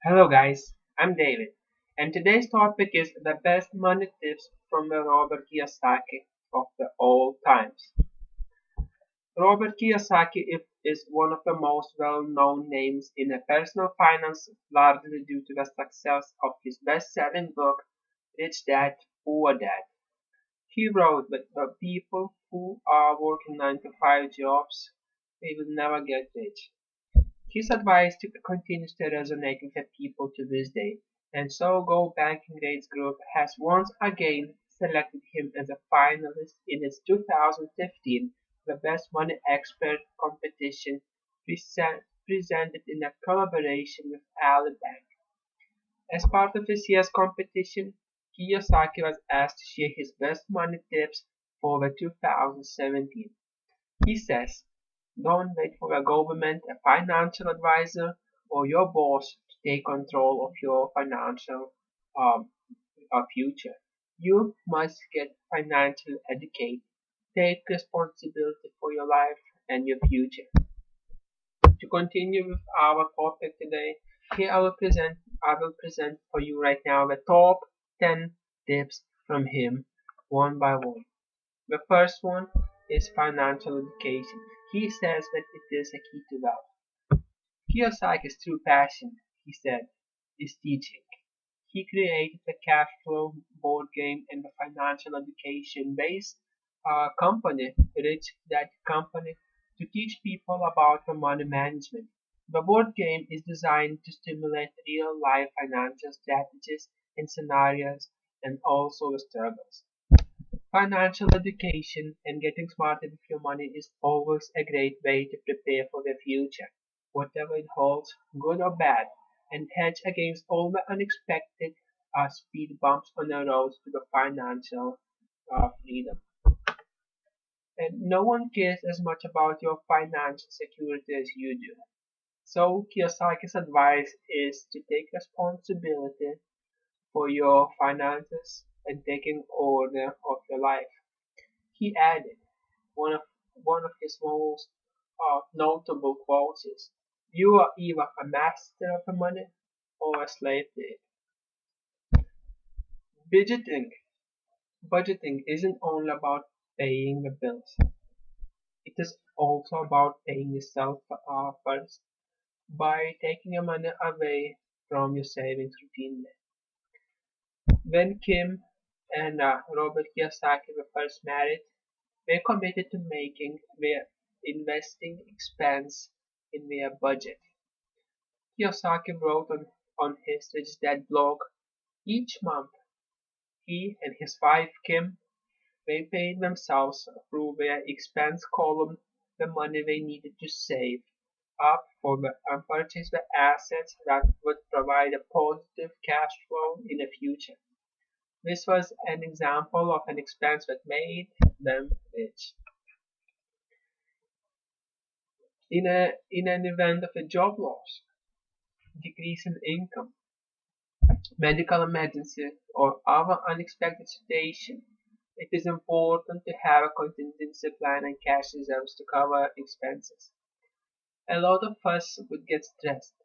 Hello guys, I'm David, and today's topic is the best money tips from the Robert Kiyosaki of the all times. Robert Kiyosaki is one of the most well-known names in personal finance, largely due to the success of his best-selling book, Rich Dad, Poor Dad. He wrote that the people who are working 9 to 5 jobs, they will never get rich. His advice continues to resonate with the people to this day, and so GOBankingRates Group has once again selected him as a finalist in its 2015 The Best Money Expert competition presented in a collaboration with Alibank. As part of this year's competition, Kiyosaki was asked to share his best money tips for the 2017. He says, don't wait for a government, a financial advisor, or your boss to take control of your financial um, future. You must get financially educated. Take responsibility for your life and your future. To continue with our topic today, here I will present for you right now the top 10 tips from him one by one. The first one is financial education. He says that it is a key to wealth. Kiyosaki's true passion, he said, is teaching. He created the cash flow board game and the financial education based company, Rich Dad Company, to teach people about the money management. The board game is designed to stimulate real life financial strategies and scenarios and also the struggles. Financial education and getting smarter with your money is always a great way to prepare for the future, whatever it holds, good or bad, and hedge against all the unexpected speed bumps on the road to the financial freedom. And no one cares as much about your financial security as you do. So Kiyosaki's advice is to take responsibility for your finances and taking order of your life. He added, one of one of his most notable quotes is, "You are either a master of the money or a slave to it." Budgeting budgeting isn't only about paying the bills. It is also about paying yourself first by taking your money away from your savings routine. When Kim and Robert Kiyosaki were first married, they committed to making their investing expense in their budget. Kiyosaki wrote on his Rich Dad blog, each month he and his wife Kim, they paid themselves through their expense column the money they needed to save up for and purchase the assets that would provide a positive cash flow in the future. This was an example of an expense that made them rich. In an event of a job loss, decrease in income, medical emergency, or other unexpected situation, it is important to have a contingency plan and cash reserves to cover expenses. A lot of us would get stressed.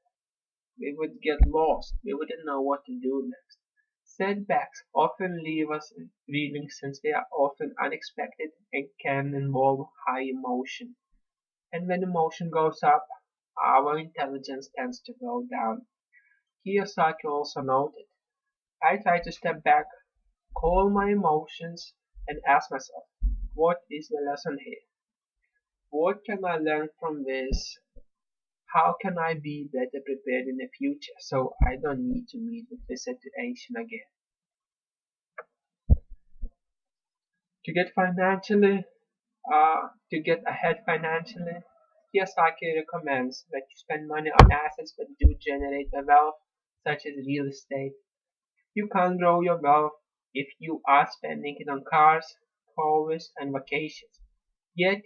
We would get lost. We wouldn't know what to do next. Setbacks often leave us reeling since they are often unexpected and can involve high emotion. And when emotion goes up, our intelligence tends to go down. Kiyosaki also noted, I try to step back, calm my emotions, and ask myself, what is the lesson here? What can I learn from this? How can I be better prepared in the future so I don't need to meet with this situation again? To get financially, to get ahead financially, Kiyosaki recommends that you spend money on assets that do generate a wealth, such as real estate. You can't grow your wealth if you are spending it on cars, hobbies, and vacations. Yet,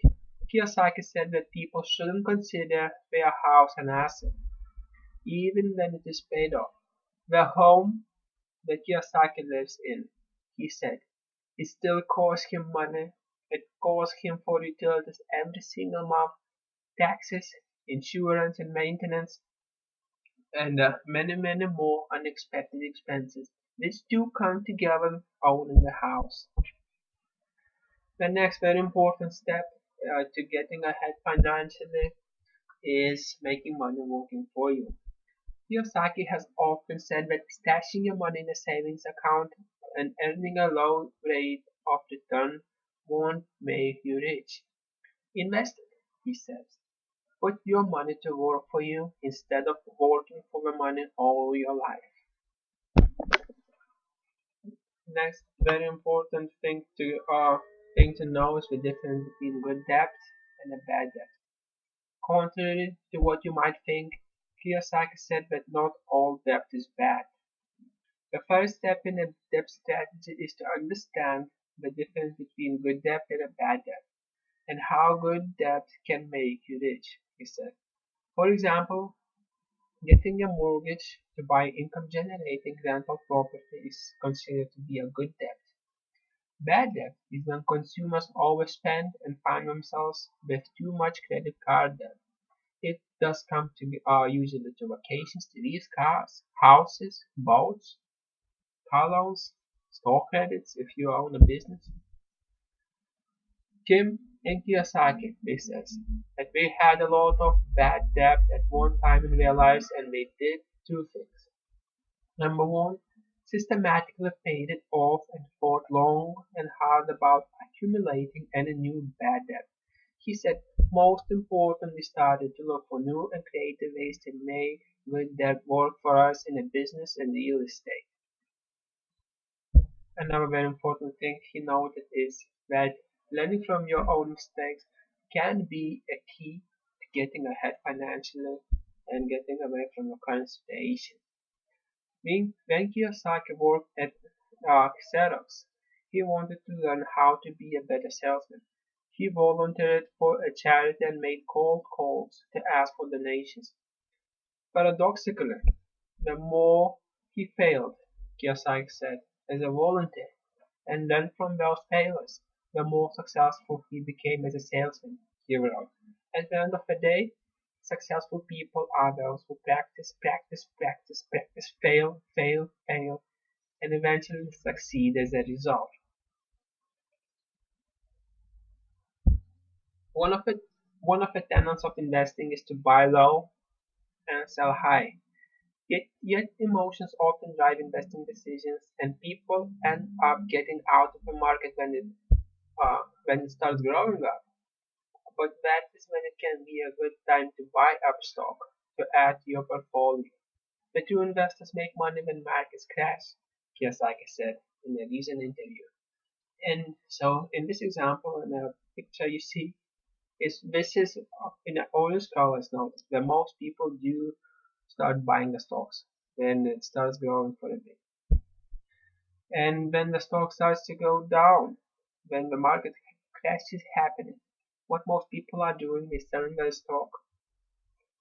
Kiyosaki said that people shouldn't consider their house an asset, even when it is paid off. The home that Kiyosaki lives in, he said, it still costs him money. It costs him for utilities every single month, taxes, insurance, and maintenance. and many more unexpected expenses. These two come together with owning a house. The next very important step to getting ahead financially is making money working for you. Kiyosaki has often said that stashing your money in a savings account and earning a low rate of return won't make you rich. Invest it, he says. Put your money to work for you instead of working for the money all your life. Next, very important thing to know is the difference between good debt and a bad debt. Contrary to what you might think, Kiyosaki said that not all debt is bad. The first step in a debt strategy is to understand the difference between good debt and a bad debt, and how good debt can make you rich, he said. For example, getting a mortgage to buy income-generating rental property is considered to be a good debt. Bad debt is when consumers overspend and find themselves with too much credit card debt. It does come to usually to vacations, TVs, cars, houses, boats, car loans, store credits if you own a business. Kim and Kiyosaki, they says that they had a lot of bad debt at one time in their lives and they did two things. Number one, systematically paid it off and fought long and hard about accumulating any new bad debt. He said, most important, we started to look for new and creative ways to make good debt work for us in a business and real estate. Another very important thing he noted is that learning from your own mistakes can be a key to getting ahead financially and getting away from your current situation. When Kiyosaki worked at Xerox, he wanted to learn how to be a better salesman. He volunteered for a charity and made cold calls to ask for donations. Paradoxically, the more he failed, Kiyosaki said, as a volunteer, and learned from those failures, the more successful he became as a salesman, he wrote. At the end of the day, successful people are those who practice, fail, and eventually succeed as a result. One of the one of the tenets of investing is to buy low and sell high. Yet emotions often drive investing decisions, and people end up getting out of the market when it starts growing up. But that is when it can be a good time to buy up stock to add to your portfolio. The true investors make money when markets crash, Kiyosaki said in a recent interview. And so, in this example, in the picture you see, this is in an oil scholars notice that most people do start buying the stocks when it starts growing for a bit. And when the stock starts to go down, when the market crash is happening, what most people are doing is selling their stock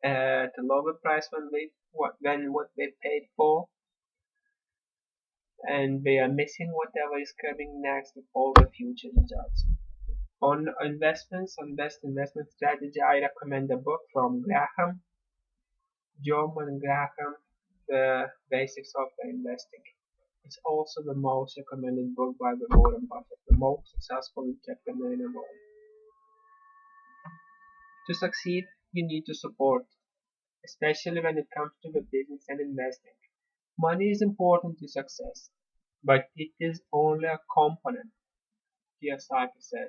at a lower price than what they paid for, and they are missing whatever is coming next with all the future results. On investments, on best investment strategy, I recommend a book from Graham, The Basics of Investing. It's also the most recommended book by the Warren Buffett, the most successful entrepreneur in the world. To succeed, you need to support, especially when it comes to the business and investing. Money is important to success, but it is only a component, Kiyosaki said.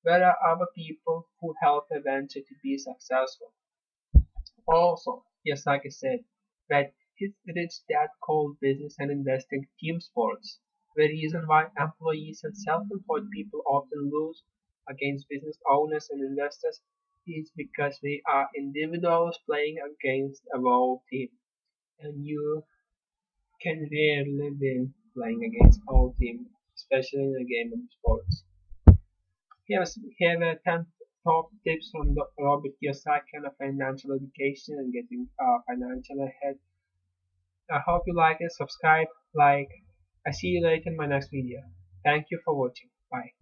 There are other people who help a venture to be successful. Also, Kiyosaki said that his rich dad called business and investing team sports. The reason why employees and self-employed people often lose against business owners and investors is because they are individuals playing against a whole team, and you can rarely win playing against a whole team, especially in a game of sports. Here are 10 top tips from Robert Kiyosaki on financial education and getting financial ahead. I hope you like it, subscribe, like. I see you later in my next video. Thank you for watching. Bye.